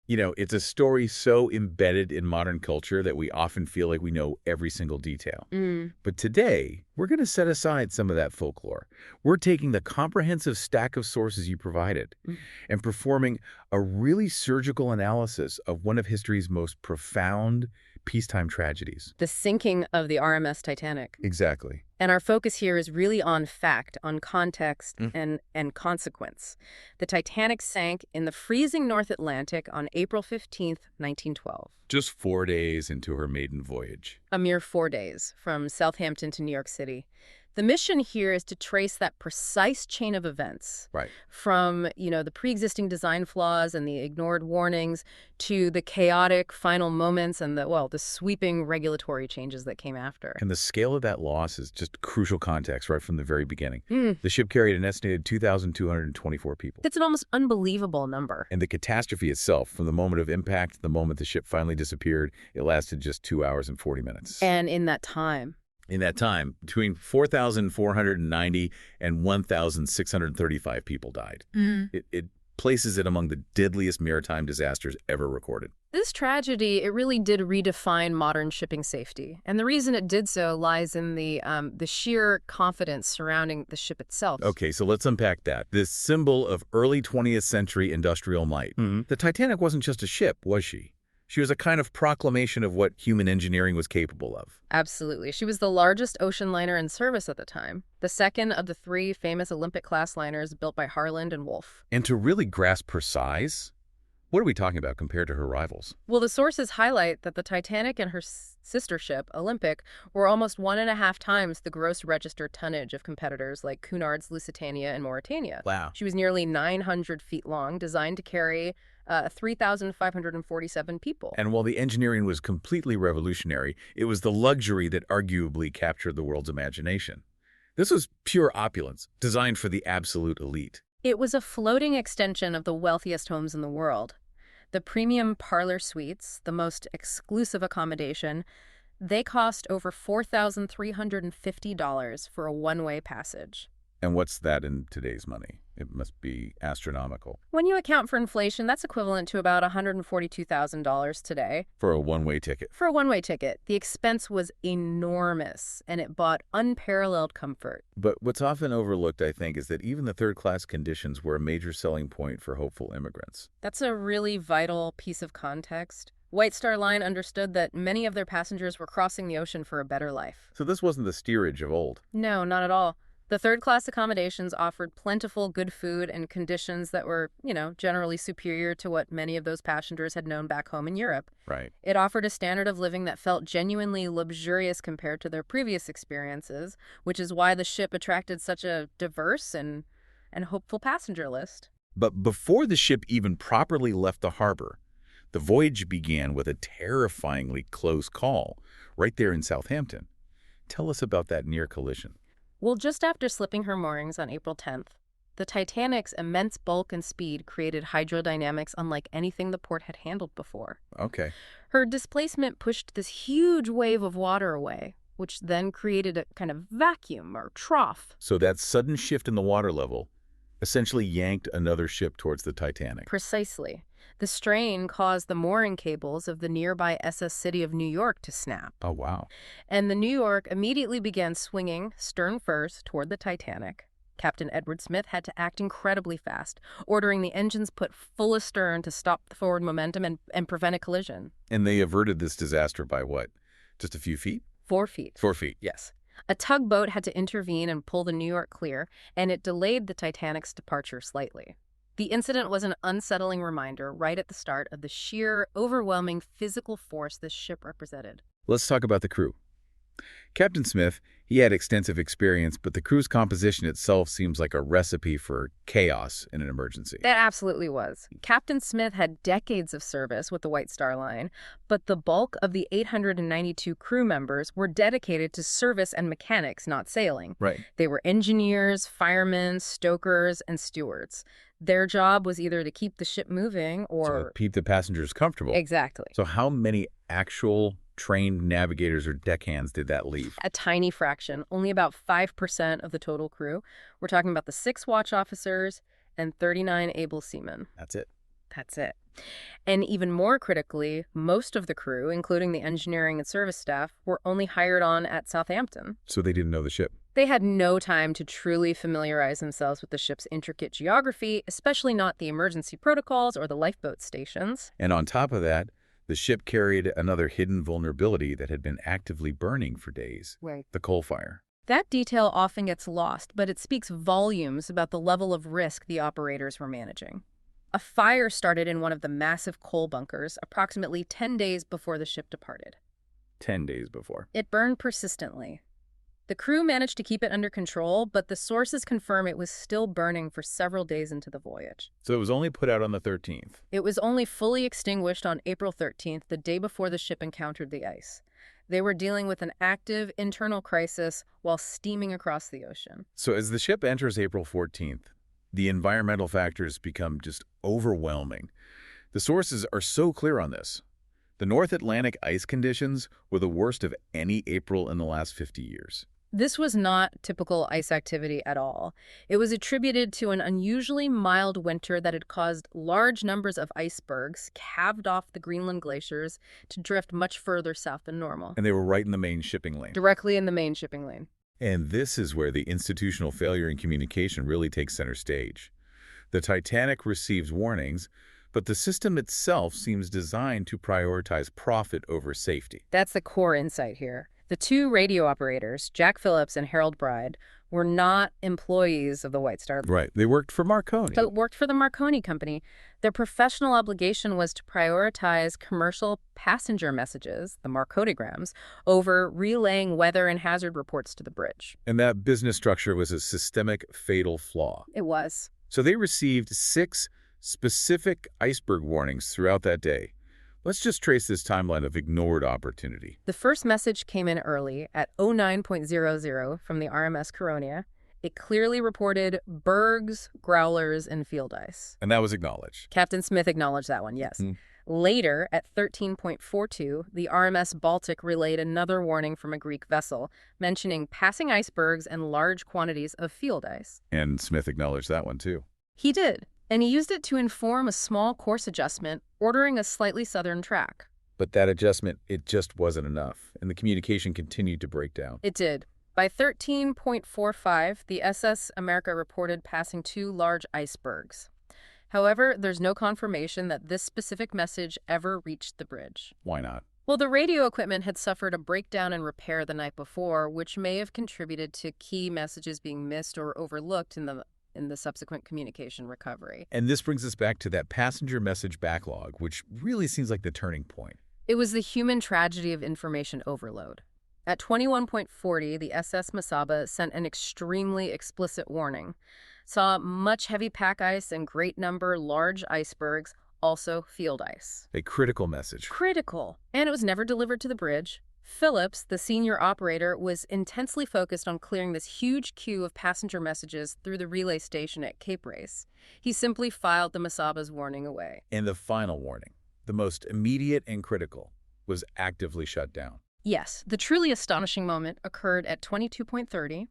It's a story so embedded in modern culture that we often feel like we know every single detail. But today, we're going to set aside some of that folklore. We're taking the comprehensive stack of sources you provided and performing a really surgical analysis of one of history's most profound peacetime tragedies. The sinking of the RMS Titanic. Exactly. And our focus here is really on fact, on context, and consequence. The Titanic sank in the freezing North Atlantic on April 15th, 1912. Just 4 days into her maiden voyage. A mere 4 days, from Southampton to New York City. The mission here is to trace that precise chain of events. Right. From, the pre-existing design flaws and the ignored warnings to the chaotic final moments and the sweeping regulatory changes that came after. And the scale of that loss is just crucial context right from the very beginning. The ship carried an estimated 2,224 people. That's an almost unbelievable number. And the catastrophe itself, from the moment of impact to the moment the ship finally disappeared, it lasted just 2 hours and 40 minutes. And in that time, between 4,490 and 1,635 people died. It places it among the deadliest maritime disasters ever recorded. This tragedy, it really did redefine modern shipping safety. And the reason it did so lies in the sheer confidence surrounding the ship itself. Okay, so let's unpack that. This symbol of early 20th century industrial might. The Titanic wasn't just a ship, was she? She was a kind of proclamation of what human engineering was capable of. Absolutely. She was the largest ocean liner in service at the time, the second of the 3 famous Olympic-class liners built by Harland and Wolff. And to really grasp her size, what are we talking about compared to her rivals? Well, the sources highlight that the Titanic and her sister ship, Olympic, were almost 1.5 times the gross registered tonnage of competitors like Cunard's Lusitania and Mauretania. Wow. She was nearly 900 feet long, designed to carry 3,547 people. And while the engineering was completely revolutionary, it was the luxury that arguably captured the world's imagination. This was pure opulence, designed for the absolute elite. It was a floating extension of the wealthiest homes in the world. The premium parlor suites, the most exclusive accommodation, they cost over $4,350 for a one-way passage. And what's that in today's money? It must be astronomical. When you account for inflation, that's equivalent to about $142,000 today. For a one-way ticket. For a one-way ticket. The expense was enormous, and it bought unparalleled comfort. But what's often overlooked, I think, is that even the third-class conditions were a major selling point for hopeful immigrants. That's a really vital piece of context. White Star Line understood that many of their passengers were crossing the ocean for a better life. So this wasn't the steerage of old. No, not at all. The third-class accommodations offered plentiful good food and conditions that were, generally superior to what many of those passengers had known back home in Europe. Right. It offered a standard of living that felt genuinely luxurious compared to their previous experiences, which is why the ship attracted such a diverse and hopeful passenger list. But before the ship even properly left the harbor, the voyage began with a terrifyingly close call right there in Southampton. Tell us about that near collision. Well, just after slipping her moorings on April 10th, the Titanic's immense bulk and speed created hydrodynamics unlike anything the port had handled before. Okay. Her displacement pushed this huge wave of water away, which then created a kind of vacuum or trough. So that sudden shift in the water level essentially yanked another ship towards the Titanic. Precisely. The strain caused the mooring cables of the nearby SS City of New York to snap. Oh, wow. And the New York immediately began swinging, stern first, toward the Titanic. Captain Edward Smith had to act incredibly fast, ordering the engines put full astern to stop the forward momentum and prevent a collision. And they averted this disaster by what? Just a few feet? 4 feet. 4 feet. Yes. A tugboat had to intervene and pull the New York clear, and it delayed the Titanic's departure slightly. The incident was an unsettling reminder right at the start of the sheer, overwhelming physical force this ship represented. Let's talk about the crew. Captain Smith, he had extensive experience, but the crew's composition itself seems like a recipe for chaos in an emergency. That absolutely was. Captain Smith had decades of service with the White Star Line, but the bulk of the 892 crew members were dedicated to service and mechanics, not sailing. Right. They were engineers, firemen, stokers, and stewards. Their job was either to keep the ship moving or... to keep the passengers comfortable. Exactly. So how many actual trained navigators or deckhands did that leave? A tiny fraction, only about 5% of the total crew. We're talking about the 6 watch officers and 39 able seamen. That's it. That's it. And even more critically, most of the crew, including the engineering and service staff, were only hired on at Southampton. So they didn't know the ship. They had no time to truly familiarize themselves with the ship's intricate geography, especially not the emergency protocols or the lifeboat stations. And on top of that, the ship carried another hidden vulnerability that had been actively burning for days. Right. The coal fire. That detail often gets lost, but it speaks volumes about the level of risk the operators were managing. A fire started in one of the massive coal bunkers approximately 10 days before the ship departed. 10 days before. It burned persistently. The crew managed to keep it under control, but the sources confirm it was still burning for several days into the voyage. So it was only put out on the 13th. It was only fully extinguished on April 13th, the day before the ship encountered the ice. They were dealing with an active internal crisis while steaming across the ocean. So as the ship enters April 14th, the environmental factors become just overwhelming. The sources are so clear on this. The North Atlantic ice conditions were the worst of any April in the last 50 years. This was not typical ice activity at all. It was attributed to an unusually mild winter that had caused large numbers of icebergs calved off the Greenland glaciers to drift much further south than normal. And they were right in the main shipping lane. Directly in the main shipping lane. And this is where the institutional failure in communication really takes center stage. The Titanic receives warnings, but the system itself seems designed to prioritize profit over safety. That's the core insight here. The two radio operators, Jack Phillips and Harold Bride, were not employees of the White Star. Right. They worked for Marconi. But worked for the Marconi Company. Their professional obligation was to prioritize commercial passenger messages, the Marconigrams, over relaying weather and hazard reports to the bridge. And that business structure was a systemic, fatal flaw. It was. So they received 6 specific iceberg warnings throughout that day. Let's just trace this timeline of ignored opportunity. The first message came in early at 09:00 from the RMS Caronia. It clearly reported bergs, growlers, and field ice. And that was acknowledged. Captain Smith acknowledged that one, yes. Later, at 13:42, the RMS Baltic relayed another warning from a Greek vessel, mentioning passing icebergs and large quantities of field ice. And Smith acknowledged that one, too. He did, and he used it to inform a small course adjustment, ordering a slightly southern track. But that adjustment, it just wasn't enough, and the communication continued to break down. It did. By 13:45, the SS America reported passing 2 large icebergs. However, there's no confirmation that this specific message ever reached the bridge. Why not? Well, the radio equipment had suffered a breakdown and repair the night before, which may have contributed to key messages being missed or overlooked in the subsequent communication recovery. And this brings us back to that passenger message backlog, which really seems like the turning point. It was the human tragedy of information overload. At 21:40, the SS Masaba sent an extremely explicit warning. Saw much heavy pack ice and great number large icebergs, also field ice. A critical message. Critical. And it was never delivered to the bridge. Phillips, the senior operator, was intensely focused on clearing this huge queue of passenger messages through the relay station at Cape Race. He simply filed the Masaba's warning away. And the final warning, the most immediate and critical, was actively shut down. Yes, the truly astonishing moment occurred at 22:30.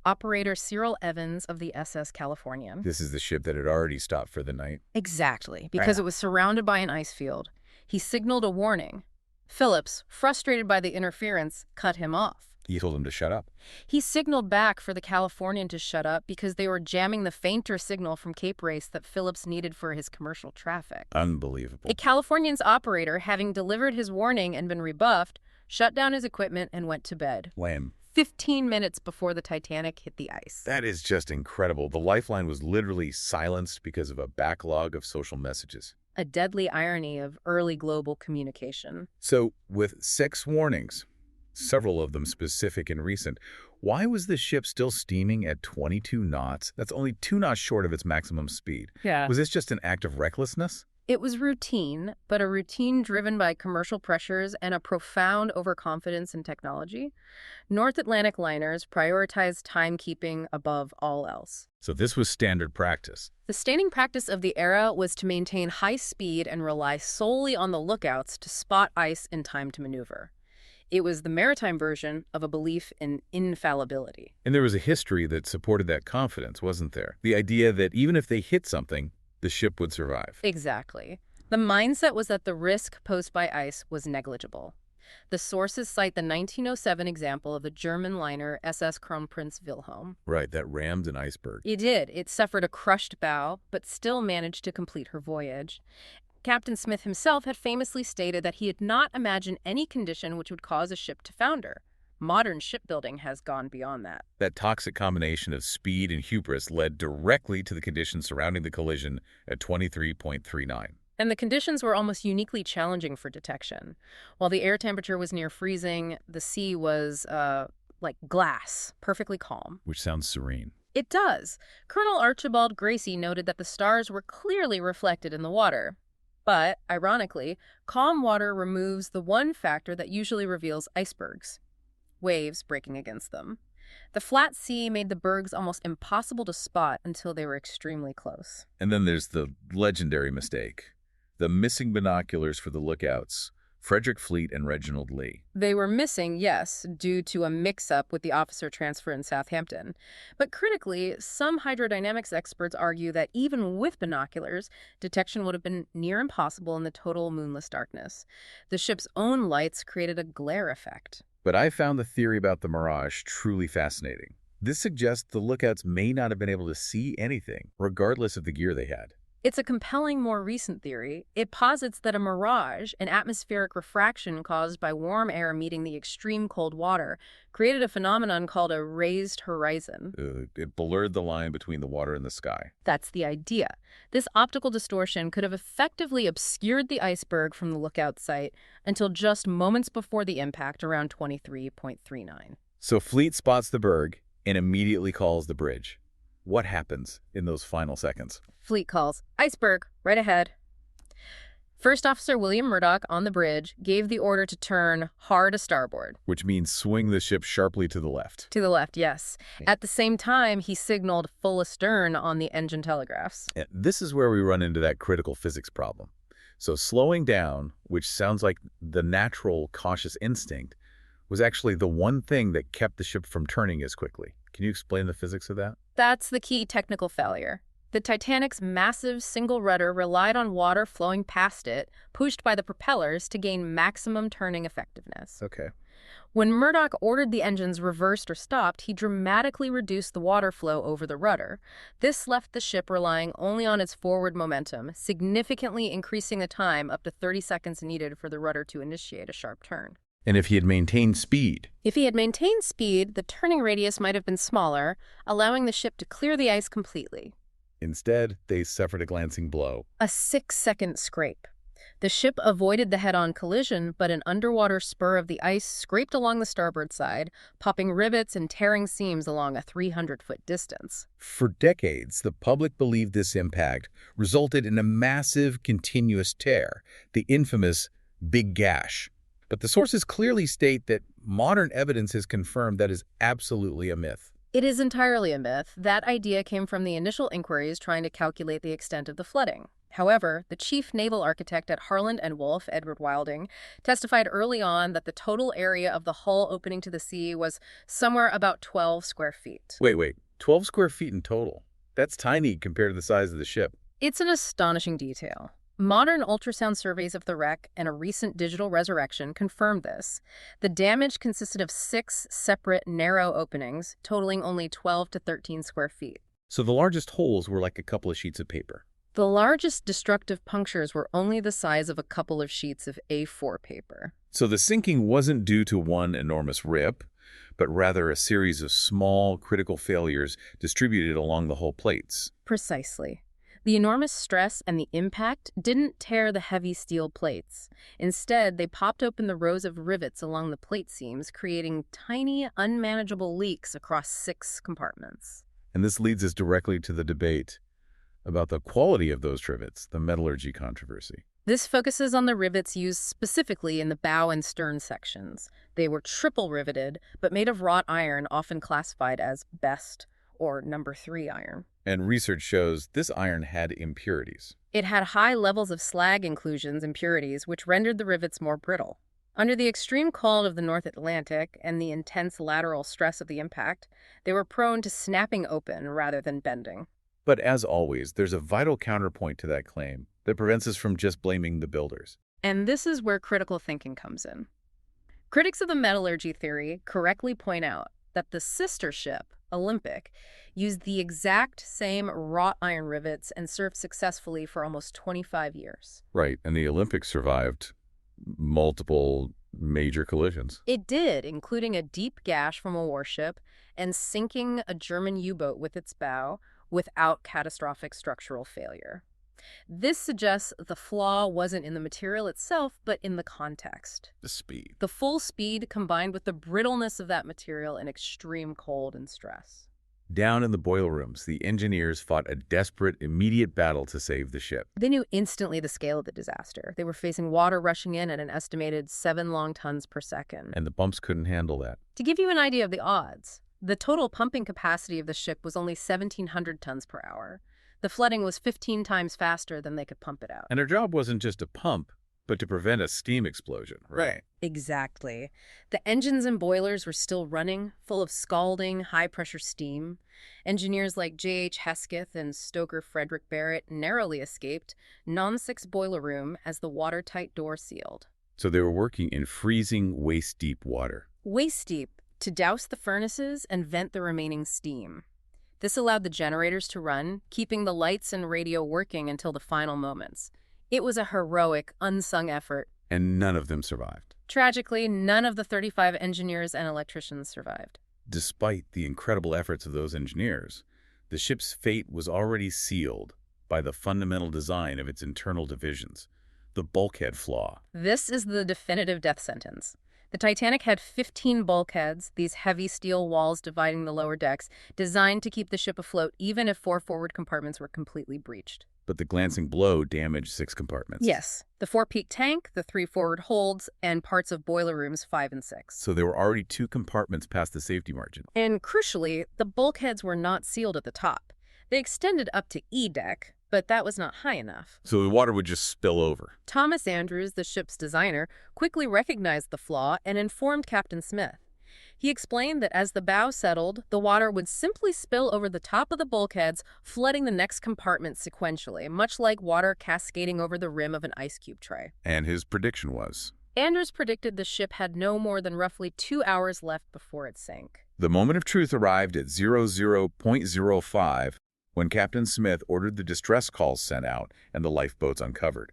Operator Cyril Evans of the SS Californian. This is the ship that had already stopped for the night. Exactly, because it was surrounded by an ice field. He signaled a warning. Phillips, frustrated by the interference, cut him off. He told him to shut up. He signaled back for the Californian to shut up because they were jamming the fainter signal from Cape Race that Phillips needed for his commercial traffic. Unbelievable. A Californian's operator, having delivered his warning and been rebuffed, shut down his equipment and went to bed. Lame. 15 minutes before the Titanic hit the ice. That is just incredible. The lifeline was literally silenced because of a backlog of social messages. A deadly irony of early global communication. So, with 6 warnings, several of them specific and recent, why was the ship still steaming at 22 knots? That's only 2 knots short of its maximum speed. Yeah. Was this just an act of recklessness? It was routine, but a routine driven by commercial pressures and a profound overconfidence in technology. North Atlantic liners prioritized timekeeping above all else. So this was standard practice. The standing practice of the era was to maintain high speed and rely solely on the lookouts to spot ice in time to maneuver. It was the maritime version of a belief in infallibility. And there was a history that supported that confidence, wasn't there? The idea that even if they hit something, the ship would survive. Exactly. The mindset was that the risk posed by ice was negligible. The sources cite the 1907 example of the German liner SS Kronprinz Wilhelm. Right, that rammed an iceberg. It did. It suffered a crushed bow, but still managed to complete her voyage. Captain Smith himself had famously stated that he had not imagined any condition which would cause a ship to founder. Modern shipbuilding has gone beyond that. That toxic combination of speed and hubris led directly to the conditions surrounding the collision at 23.39. And the conditions were almost uniquely challenging for detection. While the air temperature was near freezing, the sea was, like glass, perfectly calm. Which sounds serene. It does. Colonel Archibald Gracie noted that the stars were clearly reflected in the water. But, ironically, calm water removes the one factor that usually reveals icebergs: waves breaking against them. The flat sea made the bergs almost impossible to spot until they were extremely close. And then there's the legendary mistake. The missing binoculars for the lookouts, Frederick Fleet and Reginald Lee. They were missing, yes, due to a mix-up with the officer transfer in Southampton. But critically, some hydrodynamics experts argue that even with binoculars, detection would have been near impossible in the total moonless darkness. The ship's own lights created a glare effect. But I found the theory about the mirage truly fascinating. This suggests the lookouts may not have been able to see anything, regardless of the gear they had. It's a compelling, more recent theory. It posits that a mirage, an atmospheric refraction caused by warm air meeting the extreme cold water, created a phenomenon called a raised horizon. It blurred the line between the water and the sky. That's the idea. This optical distortion could have effectively obscured the iceberg from the lookout site until just moments before the impact, around 23.39. So Fleet spots the berg and immediately calls the bridge. What happens in those final seconds? Fleet calls, "Iceberg, right ahead." First Officer William Murdoch on the bridge gave the order to turn hard to starboard. Which means swing the ship sharply to the left. To the left, yes. At the same time, he signaled full astern on the engine telegraphs. And this is where we run into that critical physics problem. So slowing down, which sounds like the natural cautious instinct, was actually the one thing that kept the ship from turning as quickly. Can you explain the physics of that? That's the key technical failure. The Titanic's massive single rudder relied on water flowing past it, pushed by the propellers to gain maximum turning effectiveness. Okay. When Murdoch ordered the engines reversed or stopped, he dramatically reduced the water flow over the rudder. This left the ship relying only on its forward momentum, significantly increasing the time up to 30 seconds needed for the rudder to initiate a sharp turn. And if he had maintained speed? If he had maintained speed, the turning radius might have been smaller, allowing the ship to clear the ice completely. Instead, they suffered a glancing blow. A 6-second scrape. The ship avoided the head-on collision, but an underwater spur of the ice scraped along the starboard side, popping rivets and tearing seams along a 300-foot distance. For decades, the public believed this impact resulted in a massive, continuous tear, the infamous Big Gash. But the sources clearly state that modern evidence has confirmed that is absolutely a myth. It is entirely a myth. That idea came from the initial inquiries trying to calculate the extent of the flooding. However, the chief naval architect at Harland and Wolff, Edward Wilding, testified early on that the total area of the hull opening to the sea was somewhere about 12 square feet. Wait, 12 square feet in total? That's tiny compared to the size of the ship. It's an astonishing detail. Modern ultrasound surveys of the wreck and a recent digital resurrection confirmed this. The damage consisted of 6 separate, narrow openings, totaling only 12 to 13 square feet. So the largest holes were like a couple of sheets of paper. The largest destructive punctures were only the size of a couple of sheets of A4 paper. So the sinking wasn't due to one enormous rip, but rather a series of small, critical failures distributed along the hull plates. Precisely. The enormous stress and the impact didn't tear the heavy steel plates. Instead, they popped open the rows of rivets along the plate seams, creating tiny, unmanageable leaks across 6 compartments. And this leads us directly to the debate about the quality of those rivets, the metallurgy controversy. This focuses on the rivets used specifically in the bow and stern sections. They were triple riveted, but made of wrought iron, often classified as best or number 3 iron. And research shows this iron had impurities. It had high levels of slag inclusions, impurities, which rendered the rivets more brittle. Under the extreme cold of the North Atlantic and the intense lateral stress of the impact, they were prone to snapping open rather than bending. But as always, there's a vital counterpoint to that claim. that prevents us from just blaming the builders. And this is where critical thinking comes in. Critics of the metallurgy theory correctly point out that the sister ship, Olympic, used the exact same wrought iron rivets and served successfully for almost 25 years. Right, and the Olympics survived multiple major collisions. It did, including a deep gash from a warship and sinking a German U-boat with its bow without catastrophic structural failure. This suggests the flaw wasn't in the material itself, but in the context. The speed. The full speed combined with the brittleness of that material in extreme cold and stress. Down in the boiler rooms, the engineers fought a desperate, immediate battle to save the ship. They knew instantly the scale of the disaster. They were facing water rushing in at an estimated 7 long tons per second. And the pumps couldn't handle that. To give you an idea of the odds, the total pumping capacity of the ship was only 1,700 tons per hour. The flooding was 15 times faster than they could pump it out. And their job wasn't just to pump, but to prevent a steam explosion, right? Exactly. The engines and boilers were still running, full of scalding, high-pressure steam. Engineers like J.H. Hesketh and stoker Frederick Barrett narrowly escaped non-6 boiler room as the watertight door sealed. So they were working in freezing, waist-deep water. Waist-deep, to douse the furnaces and vent the remaining steam. This allowed the generators to run, keeping the lights and radio working until the final moments. It was a heroic, unsung effort. And none of them survived. Tragically, none of the 35 engineers and electricians survived. Despite the incredible efforts of those engineers, the ship's fate was already sealed by the fundamental design of its internal divisions, the bulkhead flaw. This is the definitive death sentence. The Titanic had 15 bulkheads, these heavy steel walls dividing the lower decks, designed to keep the ship afloat even if 4 forward compartments were completely breached. But the glancing blow damaged 6 compartments. Yes, the 4-peak tank, the 3 forward holds, and parts of boiler rooms 5 and 6. So there were already 2 compartments past the safety margin. And crucially, the bulkheads were not sealed at the top. They extended up to E deck, but that was not high enough. So the water would just spill over. Thomas Andrews, the ship's designer, quickly recognized the flaw and informed Captain Smith. He explained that as the bow settled, the water would simply spill over the top of the bulkheads, flooding the next compartment sequentially, much like water cascading over the rim of an ice cube tray. And his prediction was? Andrews predicted the ship had no more than roughly 2 hours left before it sank. The moment of truth arrived at 00.05 when Captain Smith ordered the distress calls sent out and the lifeboats uncovered.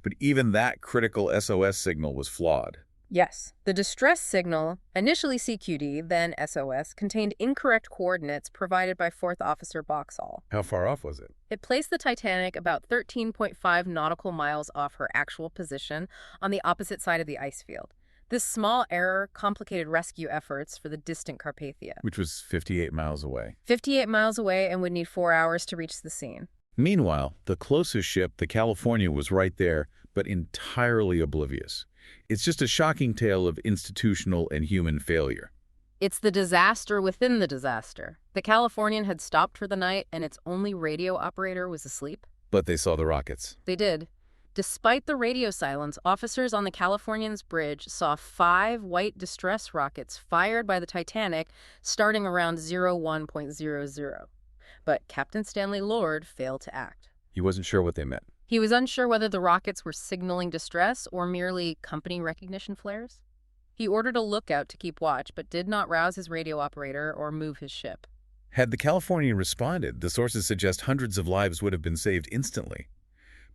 But even that critical SOS signal was flawed. Yes. The distress signal, initially CQD, then SOS, contained incorrect coordinates provided by 4th Officer Boxall. How far off was it? It placed the Titanic about 13.5 nautical miles off her actual position on the opposite side of the ice field. This small error complicated rescue efforts for the distant Carpathia, Which was 58 miles away. 58 miles away and would need 4 hours to reach the scene. Meanwhile, the closest ship, the California, was right there, but entirely oblivious. It's just a shocking tale of institutional and human failure. It's the disaster within the disaster. The Californian had stopped for the night and its only radio operator was asleep. But they saw the rockets. They did. Despite the radio silence, officers on the Californian's bridge saw 5 white distress rockets fired by the Titanic starting around 01.00. But Captain Stanley Lord failed to act. He wasn't sure what they meant. He was unsure whether the rockets were signaling distress or merely company recognition flares. He ordered a lookout to keep watch, but did not rouse his radio operator or move his ship. Had the Californian responded, the sources suggest hundreds of lives would have been saved instantly.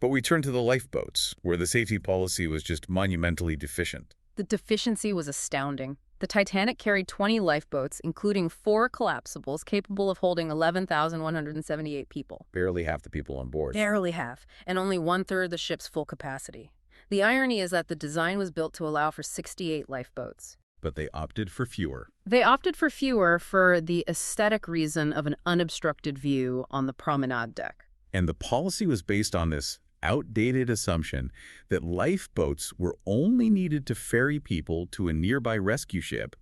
But we turn to the lifeboats, where the safety policy was just monumentally deficient. The deficiency was astounding. The Titanic carried 20 lifeboats, including 4 collapsibles capable of holding 11,178 people. Barely half the people on board. Barely half, and only 1/3 the ship's full capacity. The irony is that the design was built to allow for 68 lifeboats. But they opted for fewer. They opted for fewer for the aesthetic reason of an unobstructed view on the promenade deck. And the policy was based on this outdated assumption that lifeboats were only needed to ferry people to a nearby rescue ship,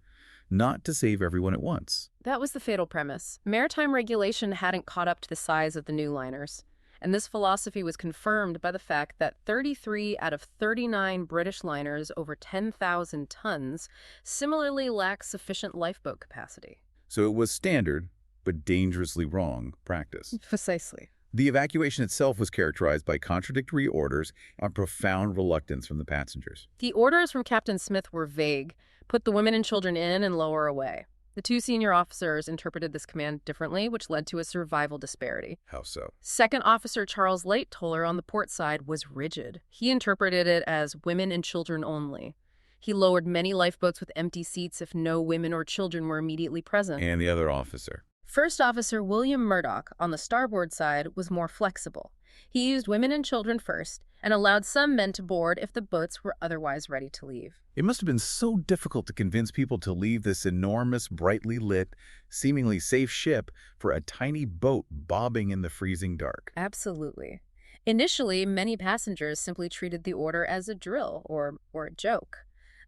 not to save everyone at once. That was the fatal premise. Maritime regulation hadn't caught up to the size of the new liners. And this philosophy was confirmed by the fact that 33 out of 39 British liners over 10,000 tons similarly lacked sufficient lifeboat capacity. So it was standard, but dangerously wrong practice. Precisely. The evacuation itself was characterized by contradictory orders and profound reluctance from the passengers. The orders from Captain Smith were vague: put the women and children in and lower away. The two senior officers interpreted this command differently, which led to a survival disparity. How so? Second Officer Charles Light-Toller on the port side was rigid. He interpreted it as women and children only. He lowered many lifeboats with empty seats if no women or children were immediately present. And the other officer? First Officer William Murdoch on the starboard side was more flexible. He used women and children first and allowed some men to board if the boats were otherwise ready to leave. It must have been so difficult to convince people to leave this enormous, brightly lit, seemingly safe ship for a tiny boat bobbing in the freezing dark. Absolutely. Initially, many passengers simply treated the order as a drill or a joke.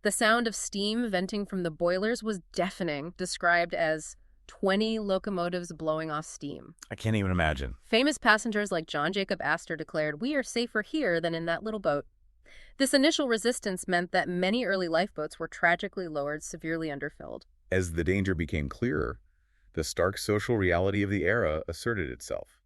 The sound of steam venting from the boilers was deafening, described as 20 locomotives blowing off steam. I can't even imagine. Famous passengers like John Jacob Astor declared, "We are safer here than in that little boat." This initial resistance meant that many early lifeboats were tragically lowered, severely underfilled. As the danger became clearer, the stark social reality of the era asserted itself: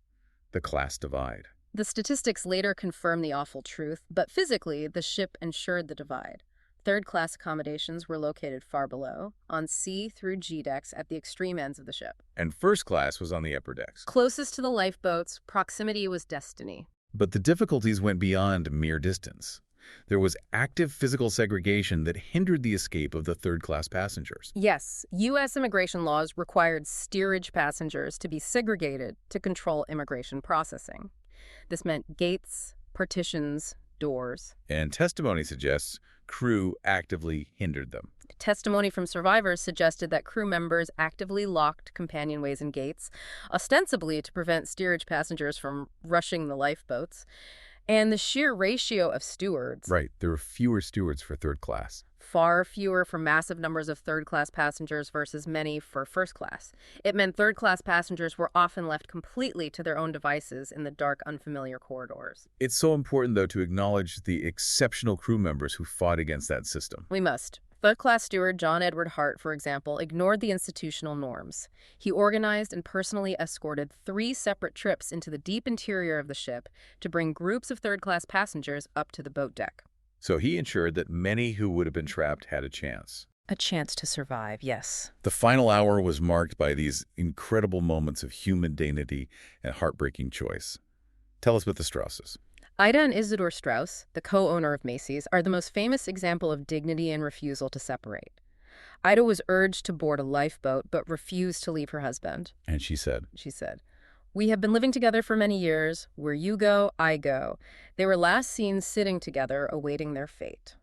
the class divide. The statistics later confirmed the awful truth, but physically, the ship ensured the divide. Third-class accommodations were located far below, on C through G decks at the extreme ends of the ship. And first class was on the upper decks. Closest to the lifeboats, proximity was destiny. But the difficulties went beyond mere distance. There was active physical segregation that hindered the escape of the third-class passengers. Yes, U.S. immigration laws required steerage passengers to be segregated to control immigration processing. This meant gates, partitions, doors. And testimony suggests crew actively hindered them. Testimony from survivors suggested that crew members actively locked companionways and gates, ostensibly to prevent steerage passengers from rushing the lifeboats. And the sheer ratio of stewards. Right, there were fewer stewards for third class. Far fewer for massive numbers of third-class passengers versus many for first class. It meant third-class passengers were often left completely to their own devices in the dark, unfamiliar corridors. It's so important, though, to acknowledge the exceptional crew members who fought against that system. We must. Third-class steward John Edward Hart, for example, ignored the institutional norms. He organized and personally escorted 3 separate trips into the deep interior of the ship to bring groups of third-class passengers up to the boat deck. So he ensured that many who would have been trapped had a chance. A chance to survive, yes. The final hour was marked by these incredible moments of human dignity and heartbreaking choice. Tell us about the Strausses. Ida and Isidore Strauss, the co-owner of Macy's, are the most famous example of dignity and refusal to separate. Ida was urged to board a lifeboat, but refused to leave her husband. And she said, "We have been living together for many years. Where you go, I go." They were last seen sitting together, awaiting their fate.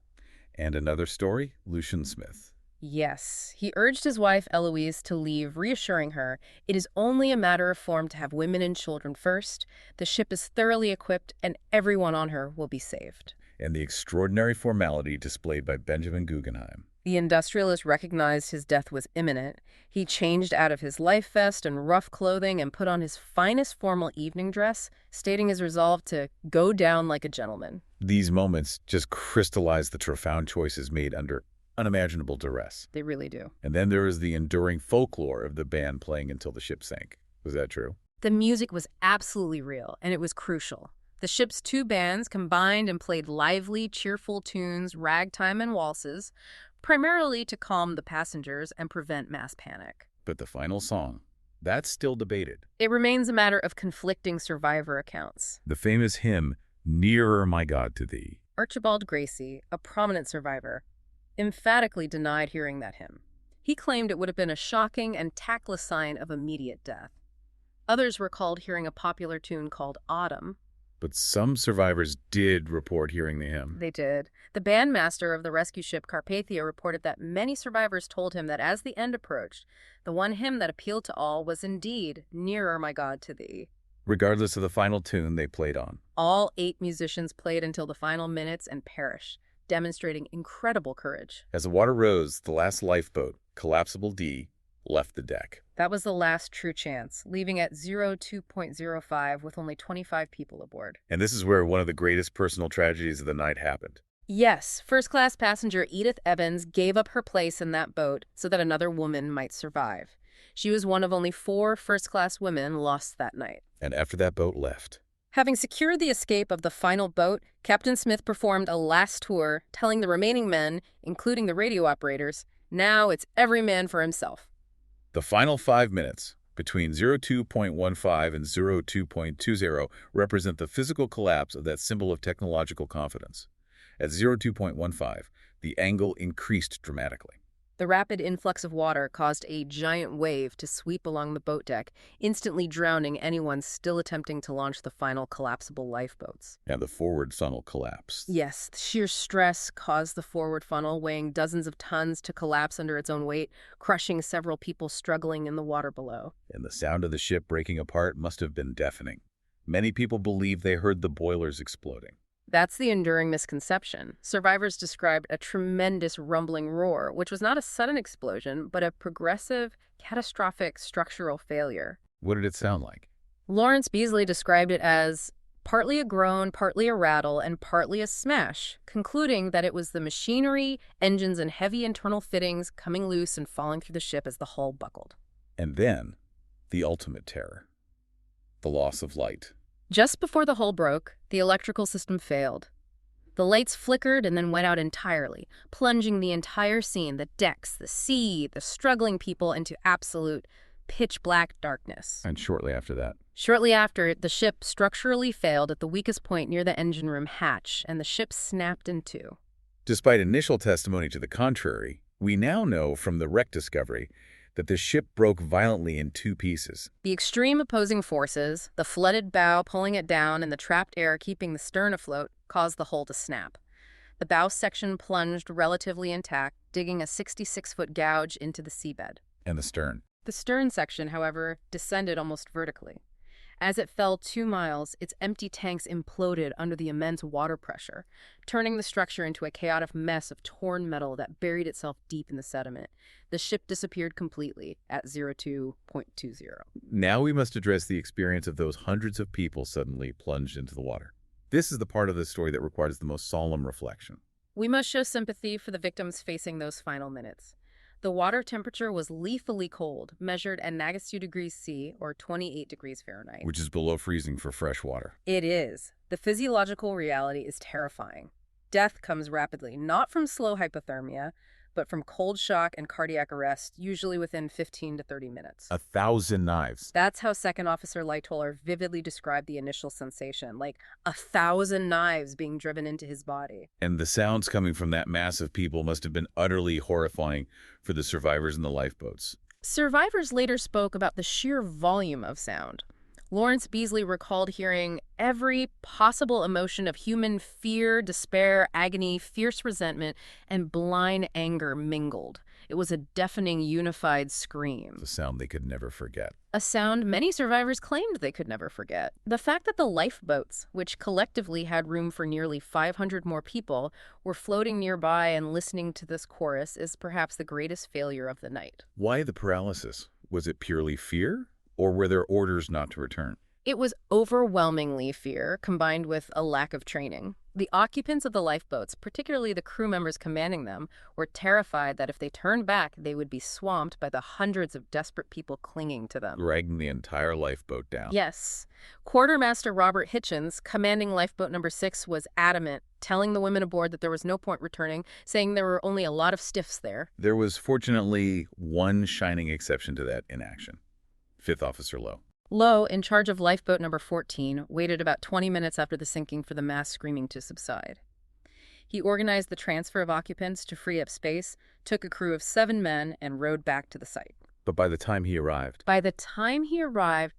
And another story, Lucian Smith. Yes, he urged his wife Eloise to leave, reassuring her, "It is only a matter of form to have women and children first. The ship is thoroughly equipped, and everyone on her will be saved." And the extraordinary formality displayed by Benjamin Guggenheim. The industrialist recognized his death was imminent. He changed out of his life vest and rough clothing and put on his finest formal evening dress, stating his resolve to go down like a gentleman. These moments just crystallize the profound choices made under unimaginable duress. They really do. And then there is the enduring folklore of the band playing until the ship sank. Was that true? The music was absolutely real, and it was crucial. The ship's 2 bands combined and played lively, cheerful tunes, ragtime and waltzes, primarily to calm the passengers and prevent mass panic. But the final song, that's still debated. It remains a matter of conflicting survivor accounts. The famous hymn, "Nearer, My God, to Thee." Archibald Gracie, a prominent survivor, emphatically denied hearing that hymn. He claimed it would have been a shocking and tactless sign of immediate death. Others recalled hearing a popular tune called Autumn. But some survivors did report hearing the hymn. They did. The bandmaster of the rescue ship Carpathia reported that many survivors told him that as the end approached, the one hymn that appealed to all was indeed "Nearer, My God, to Thee." Regardless of the final tune they played on. All 8 musicians played until the final minutes and perished, demonstrating incredible courage. As the water rose, the last lifeboat, Collapsible D, left the deck. That was the last true chance, leaving at 02.05 with only 25 people aboard. And this is where one of the greatest personal tragedies of the night happened. Yes, first-class passenger Edith Evans gave up her place in that boat so that another woman might survive. She was one of only 4 first-class women lost that night. And after that boat left, Having secured the escape of the final boat, Captain Smith performed a last tour, telling the remaining men, including the radio operators, now it's every man for himself. the final 5 minutes between 02.15 and 02.20 represent the physical collapse of that symbol of technological confidence. At 02.15, the angle increased dramatically. The rapid influx of water caused a giant wave to sweep along the boat deck, instantly drowning anyone still attempting to launch the final collapsible lifeboats. And the forward funnel collapsed. Yes, the sheer stress caused the forward funnel, weighing dozens of tons, to collapse under its own weight, crushing several people struggling in the water below. And the sound of the ship breaking apart must have been deafening. Many people believed they heard the boilers exploding. That's the enduring misconception. Survivors described a tremendous rumbling roar, which was not a sudden explosion, but a progressive, catastrophic structural failure. What did it sound like? Lawrence Beasley described it as partly a groan, partly a rattle, and partly a smash, concluding that it was the machinery, engines, and heavy internal fittings coming loose and falling through the ship as the hull buckled. And then, the ultimate terror. The loss of light. Just before the hull broke, the electrical system failed. The lights flickered and then went out entirely, plunging the entire scene, the decks, the sea, the struggling people, into absolute pitch-black darkness. And shortly after that, Shortly after, the ship structurally failed at the weakest point near the engine room hatch, and the ship snapped in two. despite initial testimony to the contrary, we now know from the wreck discovery that the ship broke violently in 2 pieces. The extreme opposing forces, the flooded bow pulling it down and the trapped air keeping the stern afloat, caused the hull to snap. The bow section plunged relatively intact, digging a 66-foot gouge into the seabed. And the stern. The stern section, however, descended almost vertically. As it fell 2 miles, its empty tanks imploded under the immense water pressure, turning the structure into a chaotic mess of torn metal that buried itself deep in the sediment. The ship disappeared completely at 02.20. Now we must address the experience of those hundreds of people suddenly plunged into the water. This is the part of the story that requires the most solemn reflection. We must show sympathy for the victims facing those final minutes. The water temperature was lethally cold, measured at -2 degrees C, or 28 degrees Fahrenheit. Which is below freezing for fresh water. It is. The physiological reality is terrifying. Death comes rapidly, not from slow hypothermia, but from cold shock and cardiac arrest, usually within 15 to 30 minutes. 1,000 knives. That's how Second Officer Lightoller vividly described the initial sensation, like 1,000 knives being driven into his body. And the sounds coming from that mass of people must have been utterly horrifying for the survivors in the lifeboats. Survivors later spoke about the sheer volume of sound. Lawrence Beasley recalled hearing every possible emotion of human fear, despair, agony, fierce resentment, and blind anger mingled. It was a deafening, unified scream. The sound they could never forget. A sound many survivors claimed they could never forget. The fact that the lifeboats, which collectively had room for nearly 500 more people, were floating nearby and listening to this chorus is perhaps the greatest failure of the night. Why the paralysis? Was it purely fear? Or were there orders not to return? It was overwhelmingly fear, combined with a lack of training. The occupants of the lifeboats, particularly the crew members commanding them, were terrified that if they turned back, they would be swamped by the hundreds of desperate people clinging to them. Dragging the entire lifeboat down. Yes. Quartermaster Robert Hitchens, commanding Lifeboat Number 6, was adamant, telling the women aboard that there was no point returning, saying there were only a lot of stiffs there. There was fortunately one shining exception to that inaction. 5th Officer Lowe. Lowe, in charge of Lifeboat Number 14, waited about 20 minutes after the sinking for the mass screaming to subside. He organized the transfer of occupants to free up space, took a crew of 7 men, and rowed back to the site. But by the time he arrived,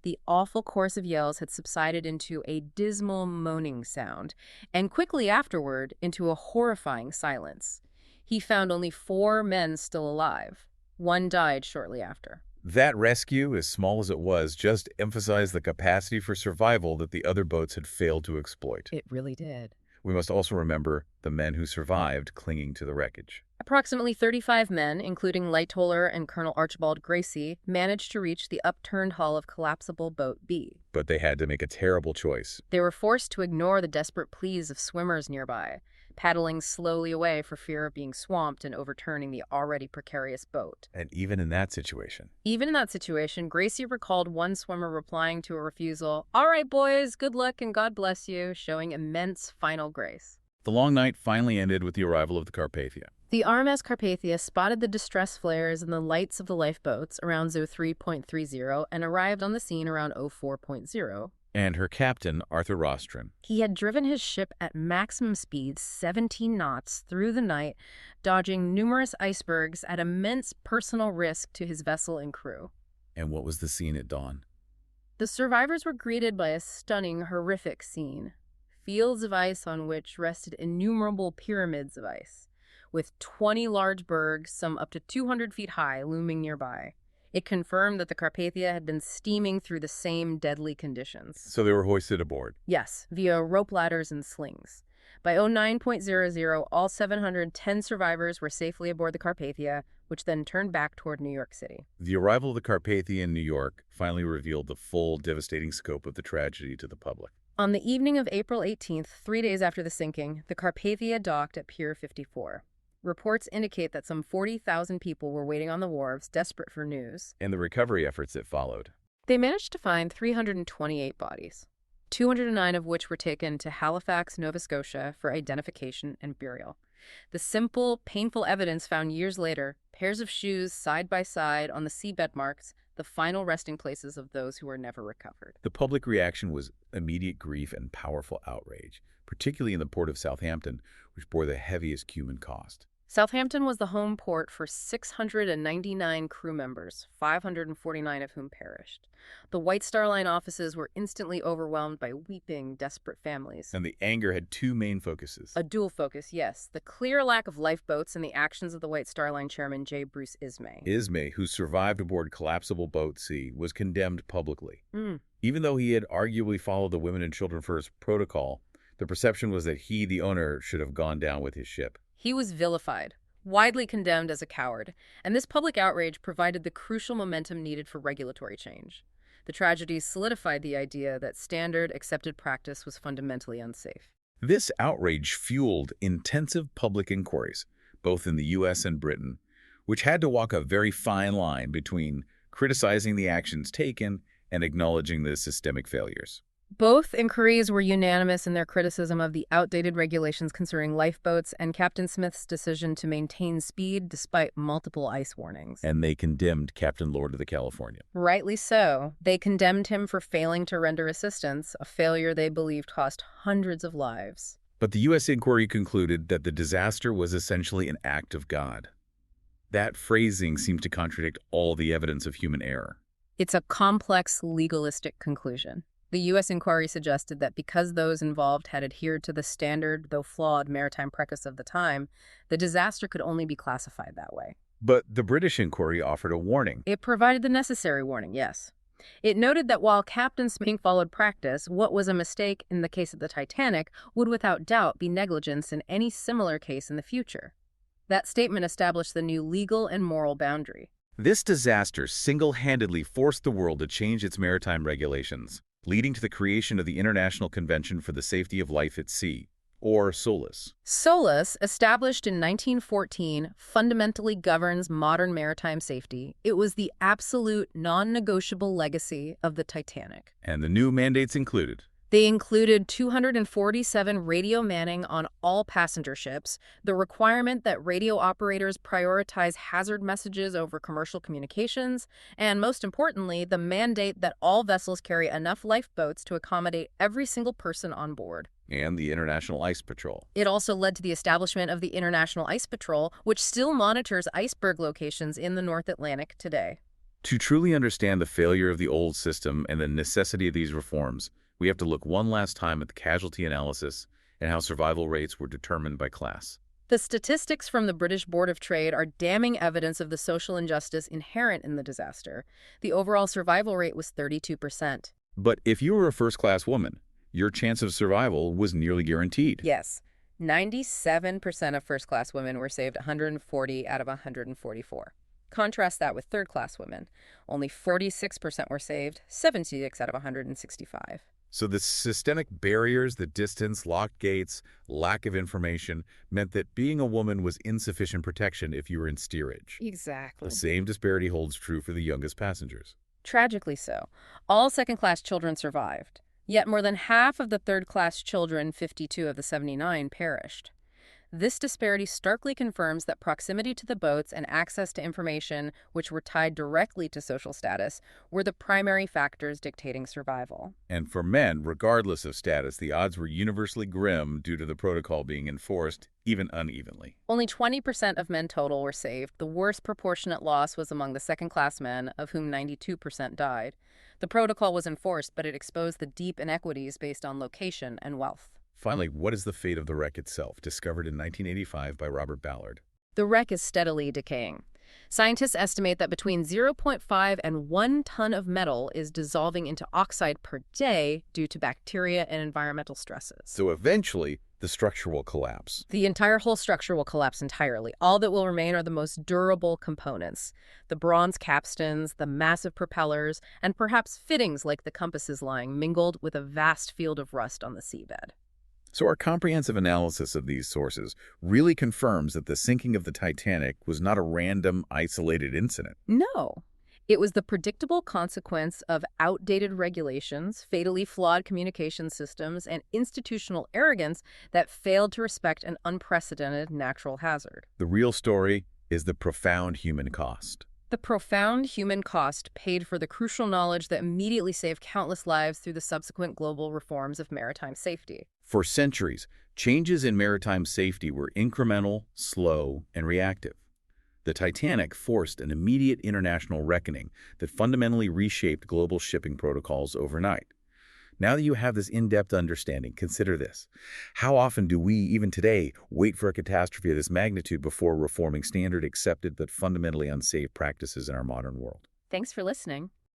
the awful chorus of yells had subsided into a dismal moaning sound, and quickly afterward into a horrifying silence. He found only 4 men still alive. 1 died shortly after. that rescue, as small as it was, just emphasized the capacity for survival that the other boats had failed to exploit. It really did. We must also remember the men who survived clinging to the wreckage. Approximately 35 men, including Lightoller and Colonel Archibald Gracie, managed to reach the upturned hull of collapsible Boat B. But they had to make a terrible choice. They were forced to ignore the desperate pleas of swimmers nearby. paddling slowly away for fear of being swamped and overturning the already precarious boat. And even in that situation, Gracie recalled one swimmer replying to a refusal, "All right, boys, good luck and God bless you," showing immense final grace. the long night finally ended with the arrival of the Carpathia. The RMS Carpathia spotted the distress flares and the lights of the lifeboats around 03.30 and arrived on the scene around 04.0. And her captain, Arthur Rostron. He had driven his ship at maximum speed 17 knots through the night, dodging numerous icebergs at immense personal risk to his vessel and crew. And what was the scene at dawn? The survivors were greeted by a stunning, horrific scene. Fields of ice on which rested innumerable pyramids of ice, with 20 large bergs, some up to 200 feet high, looming nearby. It confirmed that the Carpathia had been steaming through the same deadly conditions. So they were hoisted aboard. Yes, via rope ladders and slings. By 09.00, all 710 survivors were safely aboard the Carpathia, which then turned back toward New York City. The arrival of the Carpathia in New York finally revealed the full, devastating scope of the tragedy to the public. On the evening of April 18th, 3 days after the sinking, the Carpathia docked at Pier 54. Reports indicate that some 40,000 people were waiting on the wharves, desperate for news. And the recovery efforts that followed. They managed to find 328 bodies, 209 of which were taken to Halifax, Nova Scotia for identification and burial. The simple, painful evidence found years later, pairs of shoes side by side on the seabed marks, the final resting places of those who were never recovered. The public reaction was immediate grief and powerful outrage, particularly in the port of Southampton, which bore the heaviest human cost. Southampton was the home port for 699 crew members, 549 of whom perished. The White Star Line offices were instantly overwhelmed by weeping, desperate families. And the anger had two main focuses. A dual focus, yes. The clear lack of lifeboats and the actions of the White Star Line chairman, J. Bruce Ismay. Ismay, who survived aboard collapsible boat C, was condemned publicly. Even though he had arguably followed the women and children first protocol, the perception was that he, the owner, should have gone down with his ship. He was vilified, widely condemned as a coward, and this public outrage provided the crucial momentum needed for regulatory change. The tragedy solidified the idea that standard, accepted practice was fundamentally unsafe. This outrage fueled intensive public inquiries, both in the U.S. and Britain, which had to walk a very fine line between criticizing the actions taken and acknowledging the systemic failures. Both inquiries were unanimous in their criticism of the outdated regulations concerning lifeboats and Captain Smith's decision to maintain speed despite multiple ice warnings. And they condemned Captain Lord of the California. Rightly so. They condemned him for failing to render assistance, a failure they believed cost hundreds of lives. But the U.S. inquiry concluded that the disaster was essentially an act of God. That phrasing seemed to contradict all the evidence of human error. It's a complex, legalistic conclusion. The U.S. inquiry suggested that because those involved had adhered to the standard, though flawed, maritime practice of the time, the disaster could only be classified that way. But the British inquiry offered a warning. It provided the necessary warning, yes. It noted that while Captain Smith followed practice, what was a mistake in the case of the Titanic would without doubt be negligence in any similar case in the future. That statement established the new legal and moral boundary. This disaster single-handedly forced the world to change its maritime regulations, leading to the creation of the International Convention for the Safety of Life at Sea, or SOLAS. SOLAS, established in 1914, fundamentally governs modern maritime safety. It was the absolute, non-negotiable legacy of the Titanic. And the new mandates included: they included 247 radio manning on all passenger ships, the requirement that radio operators prioritize hazard messages over commercial communications, and most importantly, the mandate that all vessels carry enough lifeboats to accommodate every single person on board. And the International Ice Patrol. It also led to the establishment of the International Ice Patrol, which still monitors iceberg locations in the North Atlantic today. To truly understand the failure of the old system and the necessity of these reforms, we have to look one last time at the casualty analysis and how survival rates were determined by class. The statistics from the British Board of Trade are damning evidence of the social injustice inherent in the disaster. The overall survival rate was 32%. But if you were a first-class woman, your chance of survival was nearly guaranteed. Yes. 97% of first-class women were saved 140 out of 144. Contrast that with third-class women. Only 46% were saved, 76 out of 165. So the systemic barriers, the distance, locked gates, lack of information, meant that being a woman was insufficient protection if you were in steerage. The Exactly. same disparity holds true for the youngest passengers. Tragically so. All second-class children survived. Yet more than half of the third-class children, 52 of the 79, perished. This disparity starkly confirms that proximity to the boats and access to information, which were tied directly to social status, were the primary factors dictating survival. And for men, regardless of status, the odds were universally grim due to the protocol being enforced, even unevenly. Only 20% of men total were saved. The worst proportionate loss was among the second-class men, of whom 92% died. The protocol was enforced, but it exposed the deep inequities based on location and wealth. Finally, what is the fate of the wreck itself, discovered in 1985 by Robert Ballard? The wreck is steadily decaying. Scientists estimate that between 0.5 and 1 ton of metal is dissolving into oxide per day due to bacteria and environmental stresses. So eventually, the structure will collapse. The entire whole structure will collapse entirely. All that will remain are the most durable components. The bronze capstans, the massive propellers, and perhaps fittings like the compasses lying mingled with a vast field of rust on the seabed. So our comprehensive analysis of these sources really confirms that the sinking of the Titanic was not a random, isolated incident. No. It was the predictable consequence of outdated regulations, fatally flawed communication systems, and institutional arrogance that failed to respect an unprecedented natural hazard. The real story is the profound human cost. The profound human cost paid for the crucial knowledge that immediately saved countless lives through the subsequent global reforms of maritime safety. For centuries, changes in maritime safety were incremental, slow, and reactive. The Titanic forced an immediate international reckoning that fundamentally reshaped global shipping protocols overnight. Now that you have this in-depth understanding, consider this. How often do we, even today, wait for a catastrophe of this magnitude before reforming standard accepted but fundamentally unsafe practices in our modern world? Thanks for listening.